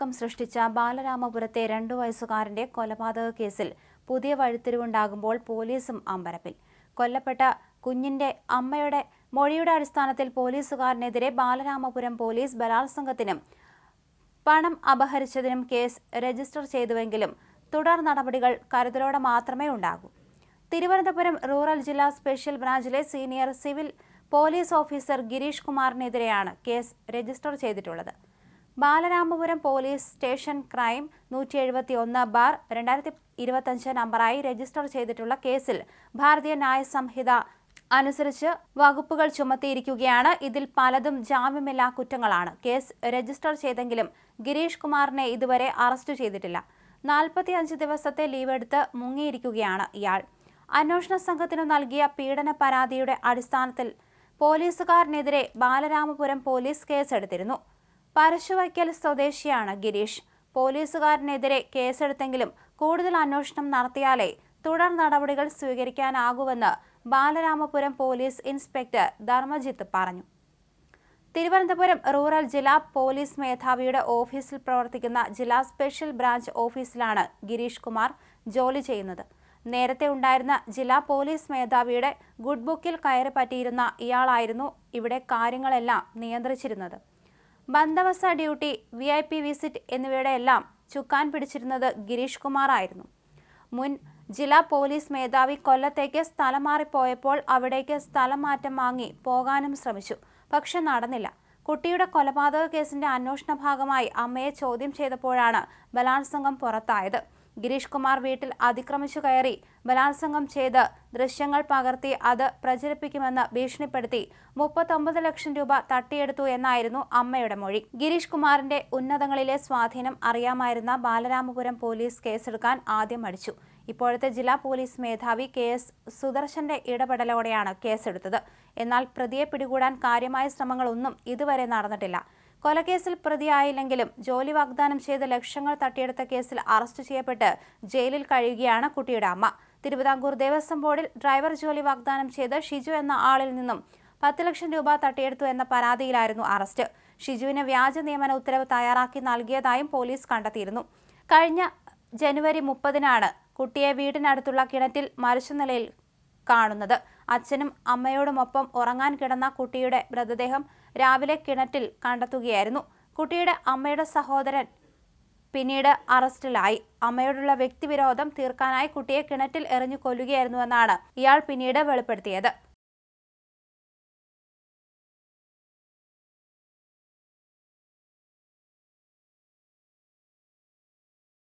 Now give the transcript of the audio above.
കോളിളക്കം സൃഷ്ടിച്ച ബാലരാമപുരത്തെ 2 വയസ്സുകാരന്റെ കൊലപാതക കേസിൽ പുതിയ വഴിത്തിരിവുണ്ടാകുമ്പോൾ പോലീസും അമ്പരപ്പിൽ. കൊല്ലപ്പെട്ട കുഞ്ഞിന്റെ അമ്മയുടെ മൊഴിയുടെ അടിസ്ഥാനത്തിൽ പോലീസുകാരനെതിരെ ബാലരാമപുരം പോലീസ് ബലാത്സംഗത്തിനും പണം അപഹരിച്ചതിനും കേസ് രജിസ്റ്റർ ചെയ്തുവെങ്കിലും തുടർ നടപടികൾ കരുതലോടെ മാത്രമേ ഉണ്ടാകൂ. തിരുവനന്തപുരം റൂറൽ ജില്ലാ സ്പെഷ്യൽ ബ്രാഞ്ചിലെ senior civil police officer Girish കുമാറിനെതിരെയാണ് കേസ് രജിസ്റ്റർ ചെയ്തിട്ടുള്ളത്. ബാലരാമപുരം പോലീസ് സ്റ്റേഷൻ ക്രൈം 171/2025 നമ്പറായി രജിസ്റ്റർ ചെയ്തിട്ടുള്ള കേസിൽ ഭാരതീയ ന്യായ സംഹിത അനുസരിച്ച് വകുപ്പുകൾ ചുമത്തിയിരിക്കുകയാണ്. ഇതിൽ പലതും ജാമ്യമില്ലാ കുറ്റങ്ങളാണ്. കേസ് രജിസ്റ്റർ ചെയ്തെങ്കിലും ഗിരീഷ് കുമാറിനെ ഇതുവരെ അറസ്റ്റ് ചെയ്തിട്ടില്ല. 45 ദിവസത്തെ ലീവ് എടുത്ത് മുങ്ങിയിരിക്കുകയാണ് ഇയാൾ. അന്വേഷണ സംഘത്തിനു നൽകിയ പീഡന പരാതിയുടെ അടിസ്ഥാനത്തിൽ പോലീസുകാരനെതിരെ ബാലരാമപുരം പോലീസ് കേസെടുത്തിരുന്നു. പരശുവയ്ക്കൽ സ്വദേശിയാണ് ഗിരീഷ്. പോലീസുകാരനെതിരെ കേസെടുത്തെങ്കിലും കൂടുതൽ അന്വേഷണം നടത്തിയാലേ തുടർ നടപടികൾ സ്വീകരിക്കാനാകൂവെന്ന് ബാലരാമപുരം പോലീസ് ഇൻസ്പെക്ടർ ധർമ്മജിത്ത് പറഞ്ഞു. തിരുവനന്തപുരം റൂറൽ ജില്ലാ പോലീസ് മേധാവിയുടെ ഓഫീസിൽ പ്രവർത്തിക്കുന്ന ജില്ലാ സ്പെഷ്യൽ ബ്രാഞ്ച് ഓഫീസിലാണ് ഗിരീഷ് കുമാർ ജോലി ചെയ്യുന്നത്. നേരത്തെ ഉണ്ടായിരുന്ന ജില്ലാ പോലീസ് മേധാവിയുടെ ഗുഡ് ബുക്കിൽ കയറി പറ്റിയിരുന്ന ഇയാളായിരുന്നു ഇവിടെ കാര്യങ്ങളെല്ലാം നിയന്ത്രിച്ചിരുന്നത്. ബന്ദവസ ഡ്യൂട്ടി, VIP വിസിറ്റ് എന്നിവയുടെ എല്ലാം ചുക്കാൻ പിടിച്ചിരുന്നത് ഗിരീഷ് കുമാർ ആയിരുന്നു. മുൻ ജില്ലാ പോലീസ് മേധാവി കൊല്ലത്തേക്ക് സ്ഥലം മാറിപ്പോയപ്പോൾ അവിടേക്ക് സ്ഥലം മാറ്റം വാങ്ങി പോകാനും ശ്രമിച്ചു. പക്ഷെ നടന്നില്ല. കുട്ടിയുടെ കൊലപാതക കേസിന്റെ അന്വേഷണ ഭാഗമായി അമ്മയെ ചോദ്യം ചെയ്തപ്പോഴാണ് ബലാത്സംഗം പുറത്തായത്. ഗിരീഷ് കുമാർ വീട്ടിൽ അതിക്രമിച്ചു കയറി ബലാത്സംഗം ചെയ്ത് ദൃശ്യങ്ങൾ പകർത്തി അത് പ്രചരിപ്പിക്കുമെന്ന് ഭീഷണിപ്പെടുത്തി 39 ലക്ഷം രൂപ തട്ടിയെടുത്തു എന്നായിരുന്നു അമ്മയുടെ മൊഴി. ഗിരീഷ് കുമാറിന്റെ ഉന്നതങ്ങളിലെ സ്വാധീനം അറിയാമായിരുന്ന ബാലരാമപുരം പോലീസ് കേസെടുക്കാൻ ആദ്യം മടിച്ചു. ഇപ്പോഴത്തെ ജില്ലാ പോലീസ് മേധാവി KS സുദർശന്റെ ഇടപെടലോടെയാണ് കേസെടുത്തത്. എന്നാൽ പ്രതിയെ പിടികൂടാൻ കാര്യമായ ശ്രമങ്ങളൊന്നും ഇതുവരെ നടന്നിട്ടില്ല. കൊലക്കേസിൽ പ്രതിയായില്ലെങ്കിലും ജോലി വാഗ്ദാനം ചെയ്ത് ലക്ഷങ്ങൾ തട്ടിയെടുത്ത കേസിൽ അറസ്റ്റ് ചെയ്യപ്പെട്ട് ജയിലിൽ കഴിയുകയാണ് കുട്ടിയുടെ അമ്മ. തിരുവിതാംകൂർ ദേവസ്വം ബോർഡിൽ ഡ്രൈവർ ജോലി വാഗ്ദാനം ചെയ്ത് ഷിജു എന്ന ആളിൽ നിന്നും 10 ലക്ഷം രൂപ തട്ടിയെടുത്തു എന്ന പരാതിയിലായിരുന്നു അറസ്റ്റ്. ഷിജുവിന് വ്യാജ നിയമന ഉത്തരവ് തയ്യാറാക്കി നൽകിയതായും പോലീസ് കണ്ടെത്തിയിരുന്നു. കഴിഞ്ഞ ജനുവരി 30-നാണ് കുട്ടിയെ വീടിനടുത്തുള്ള കിണറ്റിൽ മരിച്ച നിലയിൽ കാണുന്നത്. അച്ഛനും അമ്മയോടുമൊപ്പം ഉറങ്ങാൻ കിടന്ന കുട്ടിയുടെ മൃതദേഹം രാവിലെ കിണറ്റിൽ കണ്ടെത്തുകയായിരുന്നു. കുട്ടിയുടെ അമ്മയുടെ സഹോദരൻ പിന്നീട് അറസ്റ്റിലായി. അമ്മയോടുള്ള വ്യക്തിവിരോധം തീർക്കാനായി കുട്ടിയെ കിണറ്റിൽ എറിഞ്ഞു കൊല്ലുകയായിരുന്നുവെന്നാണ് ഇയാൾ പിന്നീട് വെളിപ്പെടുത്തിയത്.